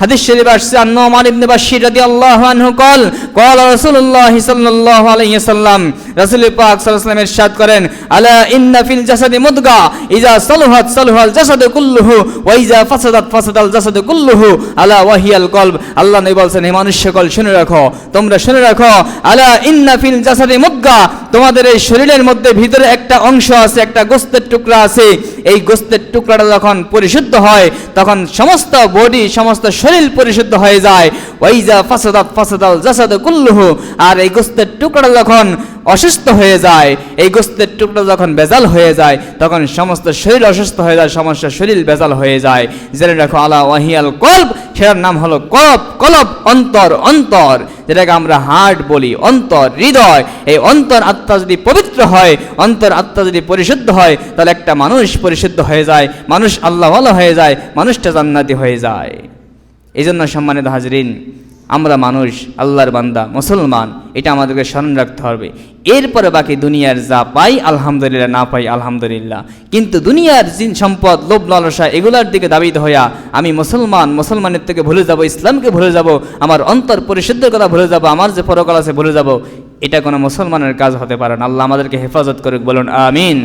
হাদিস শরীফে আসছে আন-নু'মান ইবনে বাশশির রাদিয়াল্লাহু আনহু قال রাসূলুল্লাহ সাল্লাল্লাহু আলাইহি ওয়াসাল্লাম, রাসূল পাক সাল্লাল্লাহু আলাইহি ওয়াসাল্লাম ইরশাদ করেন, আলা ইন্না ফিল জাসাদি মুদগা ইযা সালুহাত সালুহাল জাসাদু কুল্লুহু ওয়া ইযা ফাসাদাত ফাসাদাল জাসাদু কুল্লুহু আলা ওয়াহিয়াল কলব। আল্লাহ নবী বলেন, হে মানুষ সকল শুনে রাখো, তোমরা শুনে রাখো, আলা ইন্না ফিল জাসাদি মুদগা, তোমাদের এই শরীরের মধ্যে ভিতরে একটা অংশ আছে, একটা গোশতের টুকরা আছে। এই গোশতের টুকরাটা যখন পরিশুদ্ধ হয় তখন সমস্ত বডি, সমস্ত শরীর পরিশুদ্ধ হয়ে যায়। ওয়াইজা ফাসাদাত ফাসাদাল জাসাদু কুল্লুহু, আর এই গোশতের টুকরা যখন অসুস্থ হয়ে যায়, এই গোশতের টুকরা যখন বেজাল হয়ে যায় তখন সমস্ত শরীর অসুস্থ হয়ে যায়, সমস্ত শরীর বেজাল হয়ে যায়। জেনে রাখো, আলা ওয়াহিয়াল কলব, সেটার নাম হলো কলব। কলব অন্তর, অন্তর যেটাকে আমরা হার্ট বলি, অন্তর, হৃদয়। এই অন্তর আত্মা যদি পবিত্র হয়, অন্তর আত্মা যদি পরিশুদ্ধ হয়, তাহলে একটা মানুষ পরিশুদ্ধ হয়ে যায়, মানুষ আল্লাহওয়ালা হয়ে যায়, মানুষটা জান্নাতি হয়ে যায়। এই জন্য সম্মানিত হাজরিন, আমরা মানুষ, আল্লাহর বান্দা, মুসলমান, এটা আমাদেরকে স্মরণ রাখতে হবে। এরপরে বাকি দুনিয়ার যা পাই আলহামদুলিল্লাহ, না পাই আলহামদুলিল্লাহ, কিন্তু দুনিয়ার জিন সম্পদ, লোভ লালসা, এগুলার দিকে দাবিত হইয়া আমি মুসলমান, মুসলমানের থেকে ভুলে যাব, ইসলামকে ভুলে যাব, আমার অন্তর পরিশুদ্ধের কথা ভুলে যাব, আমার যে পরকাল আছে ভুলে যাব, এটা কোনো মুসলমানের কাজ হতে পারে না। আল্লাহ আমাদেরকে হেফাজত করুক, বলুন আমিন।